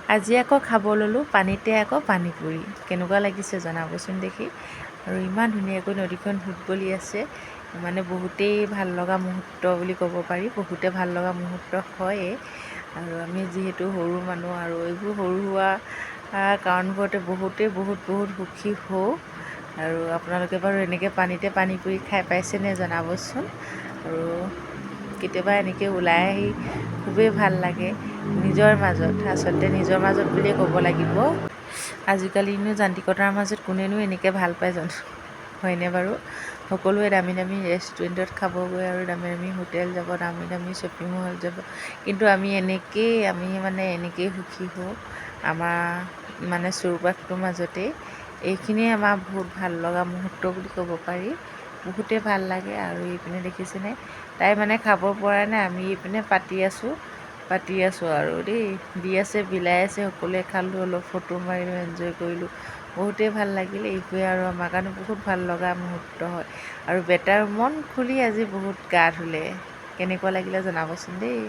আজি আকৌ খাব ল'লোঁ পানীতে আকৌ পানীপুৰি। কেনেকুৱা লাগিছে জনাবচোন দেখি। আৰু ইমান ধুনীয়াকৈ নদীখন সোঁত বলি আছে, মানে বহুতেই ভাল লগা মুহূৰ্ত বুলি ক'ব পাৰি। বহুতে ভাল লগা মুহূৰ্ত হয়েই। আৰু আমি যিহেতু সৰু মানুহ, আৰু এইবোৰ সৰু সুৰা কাৰণবোৰতে বহুত সুখী হওঁ। আৰু আপোনালোকে বাৰু এনেকৈ পানীতে পানীপুৰি খাই পাইছেনে জনাবচোন। আৰু কেতিয়াবা এনেকৈ ওলাই আহি খুবেই ভাল লাগে নিজৰ মাজত, আচলতে নিজৰ মাজত বুলিয়ে ক'ব লাগিব। আজিকালিনো যান্ত্ৰিকতাৰ মাজত কোনেনো এনেকৈ ভাল পায় জানো, হয়নে বাৰু। সকলোৱে দামী দামী ৰেষ্টুৰেণ্টত খাবগৈ, আৰু দামী দামী হোটেল যাব, দামী দামী শ্বপিং মল যাব। কিন্তু আমি এনেকেই সুখী হওঁ আমাৰ মানে চৌপাশটোৰ মাজতেই। এইখিনিয়ে আমাৰ বহুত ভাল লগা মুহূৰ্ত বুলি ক'ব পাৰি। বহুতেই ভাল লাগে। আৰু এইপিনে দেখিছেনে, তাই মানে খাব পৰা নাই, আমি এইপিনে পাতি আছোঁ আৰু দেই। দি আছে, বিলাই আছে, সকলোৱে খালোঁ, অলপ ফটো মাৰিলোঁ, এনজয় কৰিলোঁ। বহুতেই ভাল লাগিল। এইবোৰে আৰু আমাৰ কাৰণে বহুত ভাল লগা মুহূৰ্ত হয়। আৰু বেটাৰ মন খুলি আজি বহুত গা ধুলে, কেনেকুৱা লাগিলে জনাবচোন দেই।